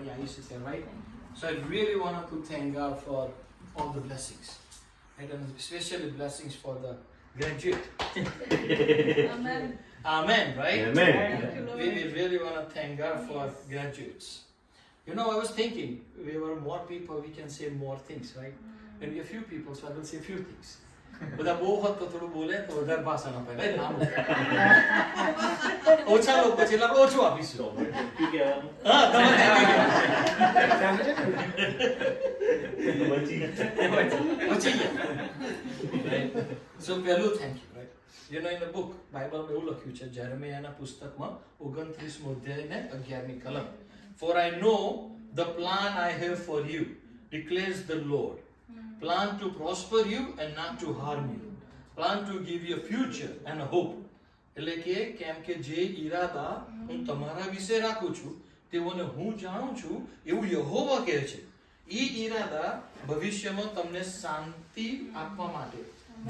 તમારી આયુષ્ય છે, right? So I really wanted to thank God for all the blessings, right? And especially blessings for the graduate. Amen. Amen, right? Amen. Thank you, Lord. We really want to thank God for graduates. You know, I was thinking, we were more people, we can say more things, right? When we are few people, so I will say few things. બધા બહુ હોત તો થોડું બોલે તો વધારે ભાષણ આપે, right? ઓછા લોકો છે એટલે આપણે ઓછું આપીશું. હા, તમે બચી ગયા. Right? So પહેલું thank you, right? You know, in the book, બાઇબલમાં એવું લખ્યું છે, જેરેમિયાના પુસ્તકમાં 29મો અધ્યાય ને 11મી કલમ. For I know the plan I have for you, declares the Lord. Plan to prosper you and not to harm you. Plan to give you a future and a hope. એટલે કે કેમ કે જે ઈરાદા હું તમારા વિશે રાખું છું તેઓને હું જાણું છું એવું યહોવા કહે છે. એ ઈરાદા ભવિષ્યમાં તમને શાંતિ આપવા માટે,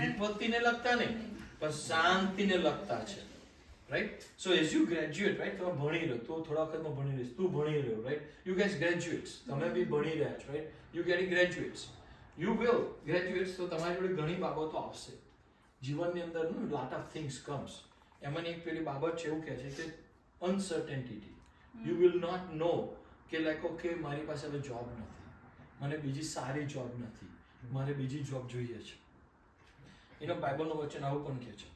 વિપત્તિને લગતા નહીં પણ શાંતિને લગતા છે. Right? So as you graduate, right? તમે ભણી રહ્યો, તો થોડા વખતમાં ભણી રહીશ, તું ભણી રહ્યો, right? You guys graduates, તમે બી ભણી રહ્યા છો, right? You getting graduates. You will graduates, તો તમારી જોડે ઘણી બાબતો આવશે. જીવનની અંદર lot of things comes. એમાંની એક પેલી બાબત છે, એવું કહે છે કે uncertainty. You will not know કે like okay મારી પાસે હવે જોબ નથી, મને બીજી સારી જોબ નથી, મારે બીજી જોબ જોઈએ છે. એનો બાઇબલનું વચન આવું પણ કહે છે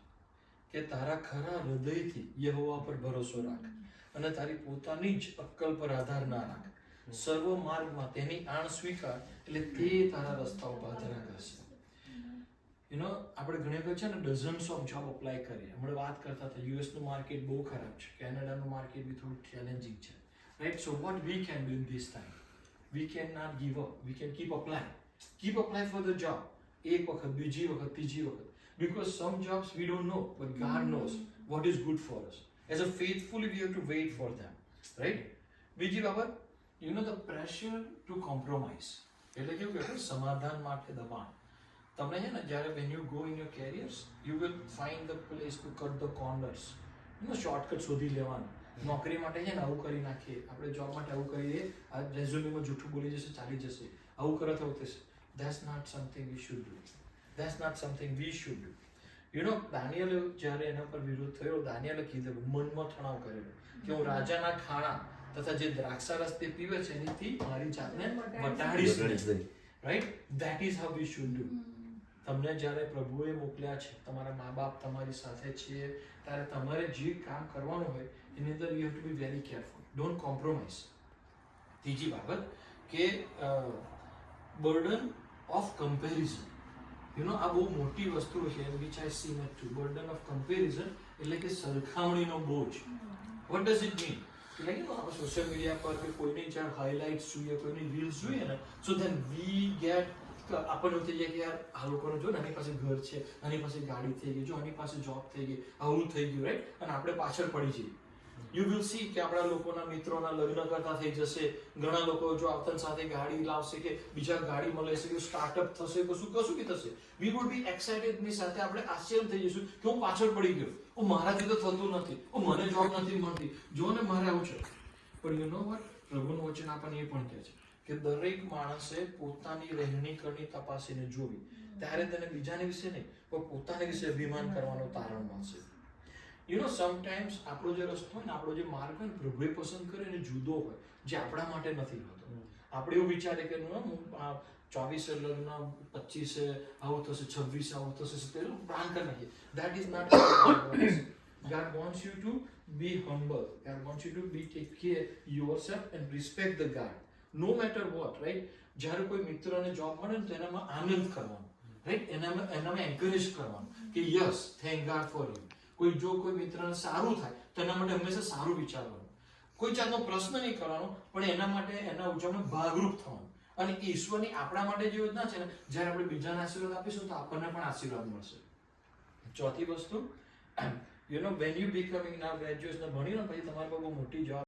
કે તારા ખરા હૃદયથી યહોવા પર ભરોસો રાખ અને તારી પોતાની જ અક્કલ પર આધાર ના રાખ. સર્વ માર્ગમાં તેની આણ સ્વીકાર એટલે તે તારા રસ્તા ઉપર આધાર કરશે. યુ નો, આપણે ઘણી વખત છે ને ડઝન્સ ઓફ જોબ અપ્લાય કરીએ. હમણાં વાત કરતા હતા યુએસનું માર્કેટ બહુ ખરાબ છે, કેનેડાનું માર્કેટ બી થોડું ચેલેન્જિંગ છે, right? So what we can do in this time, we can not give up, we can keep apply for the job. એક વખત, બીજી વખત, ત્રીજી વખત. Because some jobs we don't know, but God knows what is good for us. As a faithfully, we have to wait for them, right? બીજી બાબત, you know, the pressure to compromise. એટલે કેવું કહેવાય, સમાધાન માટે દબાણ. તમને છે ને જ્યારે when you go in your careers, you will find the place to cut the corners. You know, shortcut શોધી લેવાનું. નોકરી માટે છે ને આવું કરી નાખીએ, આપણે જોબ માટે આવું કરીએ, આ રેઝ્યુમેમાં જૂઠું બોલી જશે, ચાલી જશે, આવું કરે તો થશે. That's not something we should do. That's not something we should do. You know, દાનિયેલે જ્યારે એના પર વિરોધ થયો, દાનિયેલે કીધેલું, મનમાં તણાવ કરેલો કે હું રાજાના ખાણા તથા જે દ્રાક્ષારસ તે પીવે છે એનાથી મારી જાતને વટાડીશ નહીં. Right? That is how we should do. તમને જ્યારે પ્રભુએ મોકલ્યા છે, તમારા મા બાપ તમારી સાથે છે, ત્યારે તમારે જે કામ કરવાનું હોય એની અંદર you have to be very careful. Don't compromise. ત્રીજી બાબત કે burden of comparison. You know, આ બહુ મોટી વસ્તુ છે, which I see met too. Burden of comparison એટલે કે સરખામણીનો બોજ. What does it mean? Like you know, આપણે સોશિયલ મીડિયા પર કે કોઈની જ્યારે હાઇલાઇટ્સ જોઈએ, કોઈની રીલ્સ જોઈએ ને, સો ધેન વી ગેટ, આપણને એવું થઈ જાય કે યાર આ લોકોને જો ને, આની પાસે ઘર છે, આની પાસે ગાડી થઈ ગઈ, જો આની પાસે જોબ થઈ ગઈ, આવું થઈ ગયું, રાઈટ? અને આપણે પાછળ પડી જઈએ. યુ વિલ સી કે આપણા લોકોના મિત્રોના લગ્ન કરતા થઈ જશે, ઘણા લોકો જો આવતન સાથે ગાડી લાવશે કે બીજા ગાડી મળે છે કે સ્ટાર્ટઅપ થશે, કશું બી થશે, વી વુડ બી એક્સાઇટેડની સાથે આપણે આશ્ચર્ય થઈ જઈશું કે હું પાછળ પડી ગયો, ઓ મારાથી તો થતું નથી, ઓ મને જોબ નથી મળતી, જો ને મારે આવું છે. પણ યુ નો વોટ, પ્રભુનું વચન આપણને એ પણ કહે છે કે દરેક માણસે પોતાની રહેણી કરણી તપાસીને જોવી, ત્યારે તેને બીજાને વિશે નહીં પણ પોતાને વિશે અભિમાન કરવાનો તારણ મળશે. યુ નો, સમટાઈમ્સ આપણો જે રસ્તો હોય ને, આપણો જે માર્ગ હોય ને, પ્રભુએ પસંદ કર્યો એને જુદો હોય, જે આપણા માટે નથી હોતો. આપણે એવું વિચારે કે હું 24 લગ્ન, 25 આવું થશે, 26 આવું થશે, પેલું પ્લાન કરી નાખીએ. That is not God wants you to be humble. God wants you to take care yourself and respect the God. No matter what, right? જ્યારે કોઈ મિત્રને જોબ મળે ને તો એનામાં આનંદ કરવાનો, રાઈટ? એનામાં એન્કરેજ કરવાનું કે yes, thank God for you. જો કોઈ મિત્રને સારું થાય તો એના માટે હંમેશા સારું વિચારવાનું, કોઈ જાતનો પ્રશ્ન નહીં કરવાનો, પણ એના માટે એના ઉજવણીમાં ભાગરૂપ થવાનું. અને ઈશ્વરની આપણા માટે જે યોજના છે ને, જ્યારે આપણે બીજાને આશીર્વાદ આપીશું તો આપણને પણ આશીર્વાદ મળશે. ચોથી વસ્તુ, you know, when you becoming now graduation ભણી લો પછી તમારી પર બહુ મોટી જવાબ